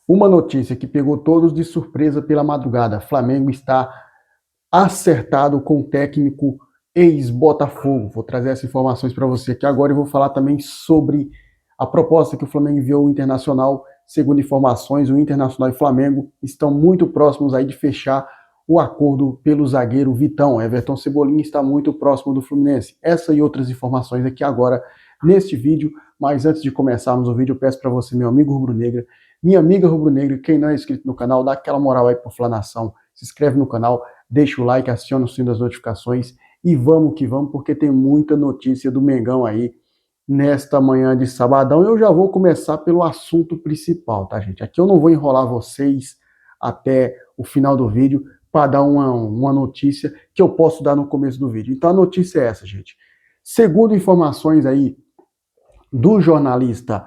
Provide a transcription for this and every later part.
Uma notícia que pegou todos de surpresa pela madrugada: Flamengo está acertado com o técnico ex-Botafogo. Vou trazer essas informações para você aqui agora e vou falar também sobre a proposta que o Flamengo enviou ao Internacional. Segundo informações, o Internacional e o Flamengo estão muito próximos aí de fechar o acordo pelo zagueiro Vitão. Everton Cebolinha está muito próximo do Fluminense. Essa e outras informações aqui agora neste vídeo. Mas antes de começarmos o vídeo, eu peço para você, meu amigo rubro-negra, minha amiga rubro-negra, quem não é inscrito no canal, dá aquela moral aí por Flanação, se inscreve no canal, deixa o like, aciona o sino das notificações e vamos que vamos, porque tem muita notícia do Mengão aí nesta manhã de sabadão. Eu já vou começar pelo assunto principal, tá, gente? Aqui eu não vou enrolar vocês até o final do vídeo para dar uma notícia que eu posso dar no começo do vídeo. Então a notícia é essa, gente. Segundo informações aí do jornalista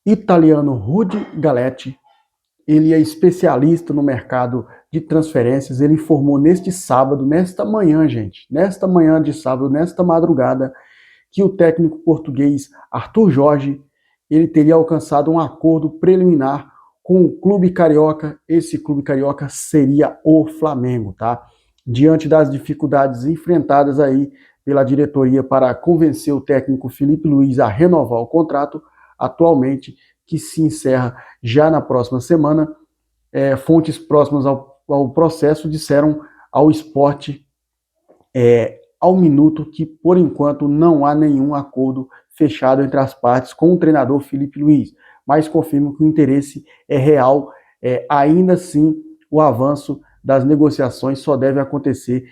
italiano Rudy Galetti, ele é especialista no mercado de transferências. Ele informou neste sábado, nesta manhã, gente, nesta manhã de sábado, nesta madrugada, que o técnico português Arthur Jorge, ele teria alcançado um acordo preliminar com o clube carioca. Esse clube carioca seria o Flamengo, tá? Diante das dificuldades enfrentadas aí pela diretoria para convencer o técnico Felipe Luiz a renovar o contrato, atualmente, que se encerra já na próxima semana, fontes próximas ao processo disseram ao Esporte ao minuto que, por enquanto, não há nenhum acordo fechado entre as partes com o treinador Felipe Luiz, mas confirmam que o interesse é real. Ainda assim, o avanço das negociações só deve acontecer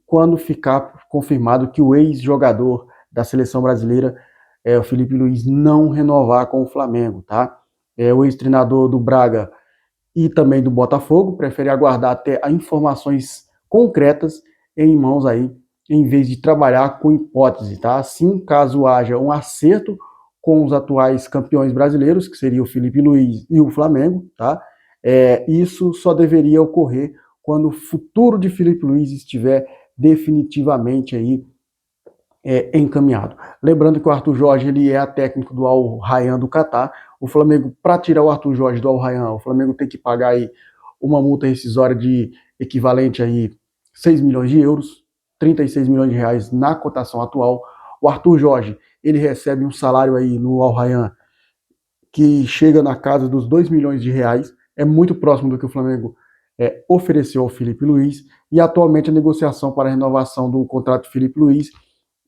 quando ficar confirmado que o ex-jogador da seleção brasileira, o Felipe Luiz, não renovar com o Flamengo, tá? O ex-treinador do Braga e também do Botafogo prefere aguardar até informações concretas em mãos aí, em vez de trabalhar com hipótese, tá? Assim, caso haja um acerto com os atuais campeões brasileiros, que seria o Felipe Luiz e o Flamengo, tá? Isso só deveria ocorrer quando o futuro de Felipe Luiz estiver definitivamente aí encaminhado. Lembrando que o Arthur Jorge, ele é técnico do Al Rayyan do Catar. O Flamengo, para tirar o Arthur Jorge do Al Rayyan, o Flamengo tem que pagar aí uma multa rescisória de equivalente aí 6 milhões de euros, 36 milhões de reais na cotação atual. O Arthur Jorge, ele recebe um salário aí no Al Rayyan que chega na casa dos 2 milhões de reais, é muito próximo do que o Flamengo ofereceu ao Felipe Luiz, e atualmente a negociação para a renovação do contrato do Felipe Luiz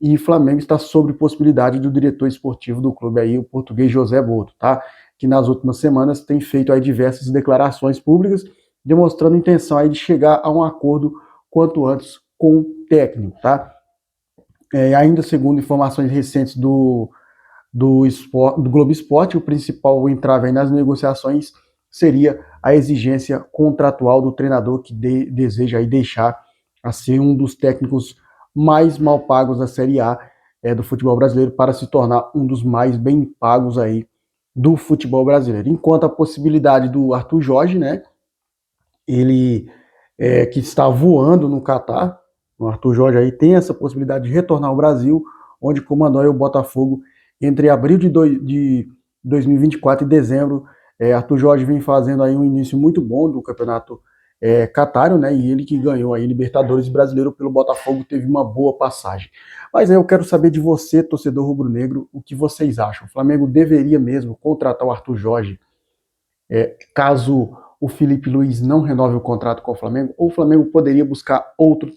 e o Flamengo está sobre possibilidade do diretor esportivo do clube aí, o português José Boto, tá? Que nas últimas semanas tem feito aí diversas declarações públicas, demonstrando intenção aí de chegar a um acordo quanto antes com o técnico, tá? Ainda segundo informações recentes do Globo Esporte, o principal entrave aí nas negociações seria a exigência contratual do treinador que deseja aí deixar a ser um dos técnicos mais mal pagos da Série A do futebol brasileiro para se tornar um dos mais bem pagos aí do futebol brasileiro. Enquanto a possibilidade do Arthur Jorge, né, ele que está voando no Catar, o Arthur Jorge aí tem essa possibilidade de retornar ao Brasil, onde comandou aí o Botafogo entre abril de 2024 e dezembro. Arthur Jorge vem fazendo aí um início muito bom do campeonato catário, né? E ele que ganhou aí Libertadores Brasileiro pelo Botafogo teve uma boa passagem. Mas aí eu quero saber de você, torcedor rubro-negro, o que vocês acham? O Flamengo deveria mesmo contratar o Arthur Jorge caso o Felipe Luiz não renove o contrato com o Flamengo, ou o Flamengo poderia buscar outro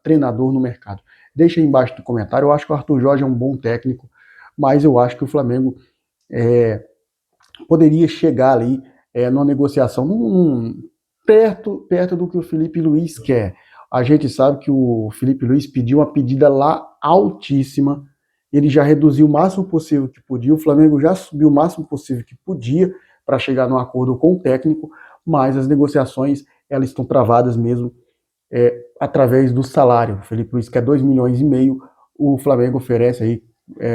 treinador no mercado? Deixa aí embaixo no comentário. Eu acho que o Arthur Jorge é um bom técnico, mas eu acho que o Flamengo poderia chegar ali numa negociação perto do que o Felipe Luiz quer. A gente sabe que o Felipe Luiz pediu uma pedida lá altíssima, ele já reduziu o máximo possível que podia, o Flamengo já subiu o máximo possível que podia para chegar num acordo com o técnico, mas as negociações elas estão travadas mesmo através do salário. O Felipe Luiz quer 2 milhões e meio, o Flamengo oferece aí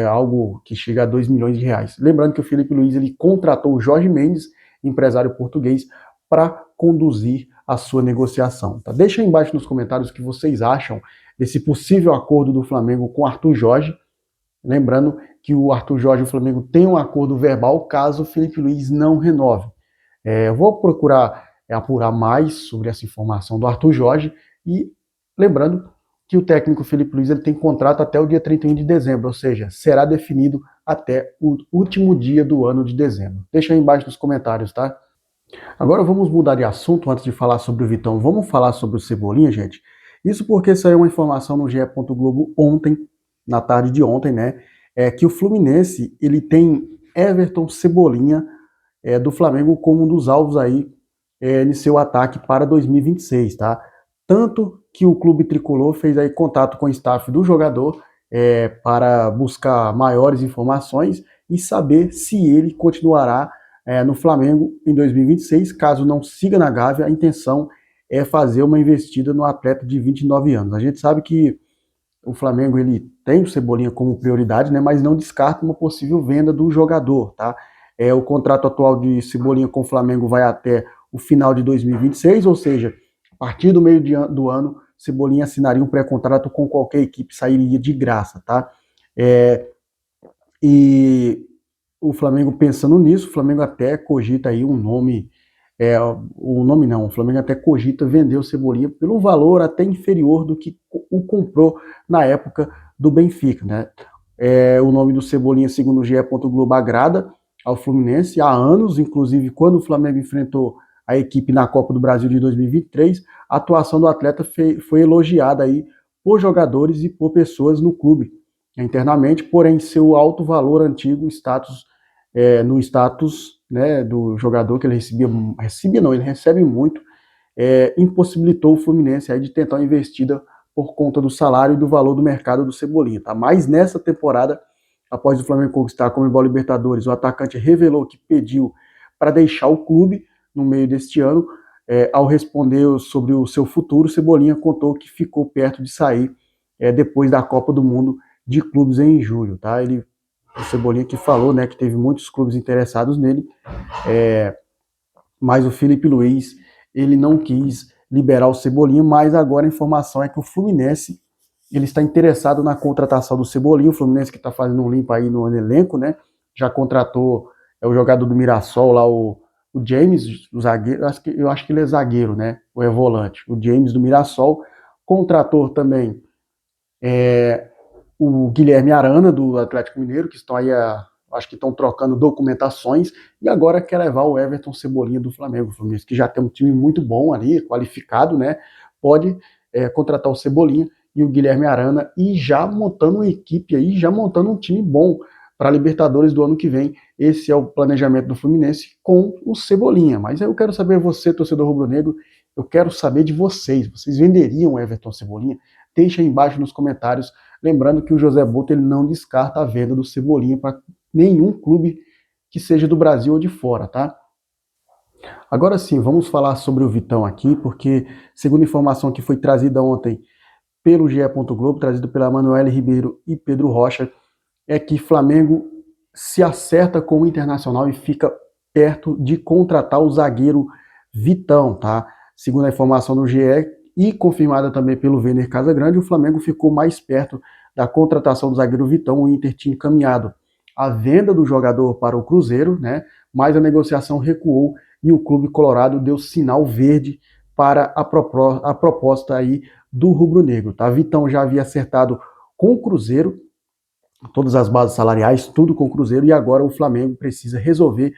algo que chega a 2 milhões de reais. Lembrando que o Felipe Luiz ele contratou o Jorge Mendes, empresário português, para conduzir a sua negociação. Tá? Deixa aí embaixo nos comentários o que vocês acham desse possível acordo do Flamengo com Arthur Jorge. Lembrando que o Arthur Jorge e o Flamengo têm um acordo verbal caso o Felipe Luiz não renove. Eu vou procurar apurar mais sobre essa informação do Arthur Jorge e lembrando que o técnico Felipe Luiz ele tem contrato até o dia 31 de dezembro, ou seja, será definido até o último dia do ano de dezembro. Deixa aí embaixo nos comentários, tá? Agora vamos mudar de assunto antes de falar sobre o Vitão. Vamos falar sobre o Cebolinha, gente? Isso porque saiu uma informação no GE. Globo ontem, na tarde de ontem, né? Que o Fluminense ele tem Everton Cebolinha do Flamengo como um dos alvos aí em seu ataque para 2026, tá? Tanto que o clube tricolor fez aí contato com o staff do jogador para buscar maiores informações e saber se ele continuará no Flamengo em 2026. Caso não siga na Gávea, a intenção é fazer uma investida no atleta de 29 anos. A gente sabe que o Flamengo ele tem o Cebolinha como prioridade, né, mas não descarta uma possível venda do jogador, tá? O contrato atual de Cebolinha com o Flamengo vai até o final de 2026, ou seja, a partir do meio do ano, Cebolinha assinaria um pré-contrato com qualquer equipe, sairia de graça, tá? E o Flamengo pensando nisso, o Flamengo até cogita aí um nome, o nome não, o Flamengo até cogita vender o Cebolinha pelo valor até inferior do que o comprou na época do Benfica, né? O nome do Cebolinha, segundo o GE. Globo, agrada ao Fluminense há anos, inclusive quando o Flamengo enfrentou a equipe na Copa do Brasil de 2023, a atuação do atleta foi elogiada aí por jogadores e por pessoas no clube internamente, porém seu alto valor antigo, no status, né, do jogador que ele ele recebe muito, impossibilitou o Fluminense aí de tentar uma investida por conta do salário e do valor do mercado do Cebolinha, tá? Mas nessa temporada, após o Flamengo conquistar a Conmebol Libertadores, o atacante revelou que pediu para deixar o clube no meio deste ano. Ao responder sobre o seu futuro, Cebolinha contou que ficou perto de sair depois da Copa do Mundo de clubes em julho, tá? O Cebolinha que falou, né, que teve muitos clubes interessados nele, mas o Felipe Luiz, ele não quis liberar o Cebolinha, mas agora a informação é que o Fluminense, ele está interessado na contratação do Cebolinha, o Fluminense que está fazendo um limpo aí no elenco, né, já contratou o jogador do Mirassol lá, o James, o zagueiro, eu acho que ele é zagueiro, né, ou é volante, o James do Mirassol, contratou também o Guilherme Arana, do Atlético Mineiro, que estão aí, acho que estão trocando documentações, e agora quer levar o Everton Cebolinha do Flamengo. O Fluminense, que já tem um time muito bom ali, qualificado, né? Pode contratar o Cebolinha e o Guilherme Arana, e já montando uma equipe aí, já montando um time bom para a Libertadores do ano que vem. Esse é o planejamento do Fluminense com o Cebolinha. Mas eu quero saber, você, torcedor rubro-negro, eu quero saber de vocês. Vocês venderiam o Everton Cebolinha? Deixa aí embaixo nos comentários. Lembrando que o José Boto ele não descarta a venda do Cebolinha para nenhum clube que seja do Brasil ou de fora, tá? Agora sim, vamos falar sobre o Vitão aqui, porque segundo a informação que foi trazida ontem pelo GE. Globo, trazido pela Manoel Ribeiro e Pedro Rocha, é que Flamengo se acerta com o Internacional e fica perto de contratar o zagueiro Vitão, tá? Segundo a informação do GE e confirmada também pelo Vêner Casagrande, o Flamengo ficou mais perto da contratação do zagueiro Vitão. O Inter tinha encaminhado a venda do jogador para o Cruzeiro, né? Mas a negociação recuou e o clube colorado deu sinal verde para a proposta aí do rubro-negro, tá? Vitão já havia acertado com o Cruzeiro todas as bases salariais, tudo com o Cruzeiro, e agora o Flamengo precisa resolver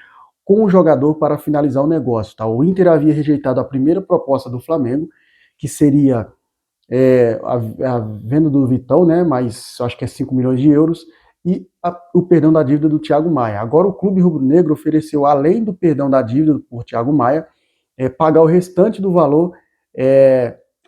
com o jogador para finalizar o negócio, tá? O Inter havia rejeitado a primeira proposta do Flamengo, que seria a venda do Vitão, né? Mas acho que é 5 milhões de euros, e o perdão da dívida do Thiago Maia. Agora o clube rubro-negro ofereceu, além do perdão da dívida por Thiago Maia, pagar o restante do valor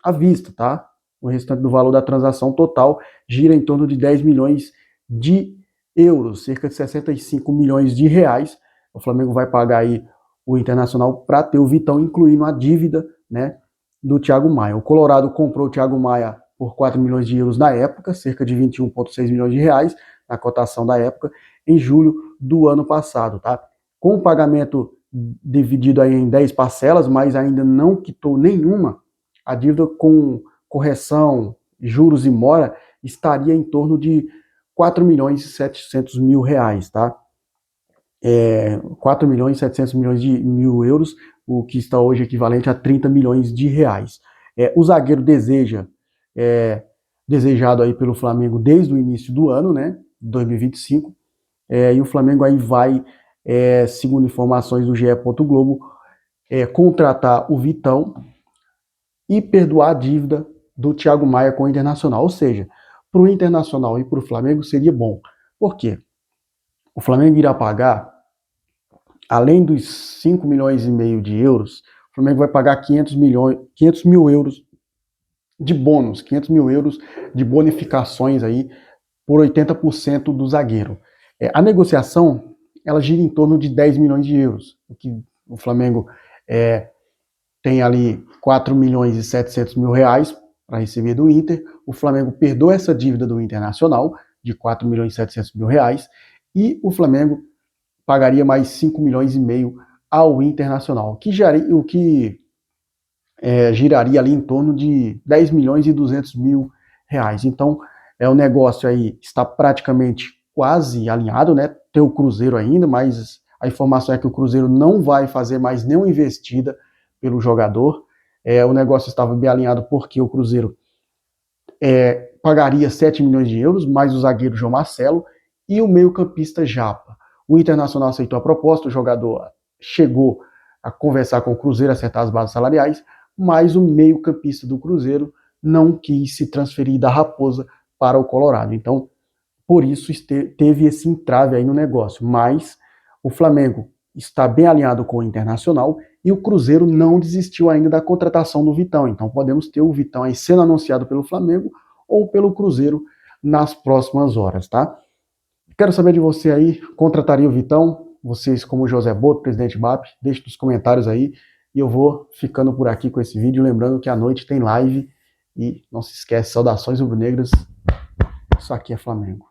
à vista, tá? O restante do valor da transação total gira em torno de 10 milhões de euros, cerca de 65 milhões de reais. O Flamengo vai pagar aí o Internacional para ter o Vitão, incluindo a dívida, né, do Thiago Maia. O Colorado comprou o Thiago Maia por 4 milhões de euros na época, cerca de 21,6 milhões de reais, na cotação da época, em julho do ano passado, tá? Com o pagamento dividido aí em 10 parcelas, mas ainda não quitou nenhuma, a dívida com correção, juros e mora estaria em torno de 4 milhões e 700 mil reais, tá? 4 milhões e 700 milhões de mil euros, o que está hoje equivalente a 30 milhões de reais. O zagueiro desejado aí pelo Flamengo desde o início do ano, né, 2025, e o Flamengo aí vai, segundo informações do GE. Globo, contratar o Vitão e perdoar a dívida do Thiago Maia com o Internacional. Ou seja, para o Internacional e para o Flamengo seria bom. Por quê? O Flamengo irá pagar, além dos 5 milhões e meio de euros, o Flamengo vai pagar 500 mil euros de bônus, 500 mil euros de bonificações aí por 80% do zagueiro. A negociação, ela gira em torno de 10 milhões de euros, o que o Flamengo tem ali 4 milhões e 700 mil reais para receber do Inter. O Flamengo perdoa essa dívida do Internacional de 4 milhões e 700 mil reais e o Flamengo pagaria mais 5 milhões e meio ao Internacional, o que giraria ali em torno de 10 milhões e 200 mil reais. Então, o negócio aí está praticamente quase alinhado, né? Tem o Cruzeiro ainda, mas a informação é que o Cruzeiro não vai fazer mais nenhuma investida pelo jogador. O negócio estava bem alinhado porque o Cruzeiro pagaria 7 milhões de euros, mais o zagueiro João Marcelo e o meio-campista Japa. O Internacional aceitou a proposta, o jogador chegou a conversar com o Cruzeiro, acertar as bases salariais, mas o meio-campista do Cruzeiro não quis se transferir da Raposa para o Colorado. Então, por isso teve esse entrave aí no negócio. Mas o Flamengo está bem alinhado com o Internacional e o Cruzeiro não desistiu ainda da contratação do Vitão. Então podemos ter o Vitão aí sendo anunciado pelo Flamengo ou pelo Cruzeiro nas próximas horas, tá? Quero saber de você aí, contrataria o Vitão? Vocês, como José Boto, presidente BAP, deixe nos comentários aí. E eu vou ficando por aqui com esse vídeo, lembrando que à noite tem live. E não se esquece, saudações rubro-negras, isso aqui é Flamengo.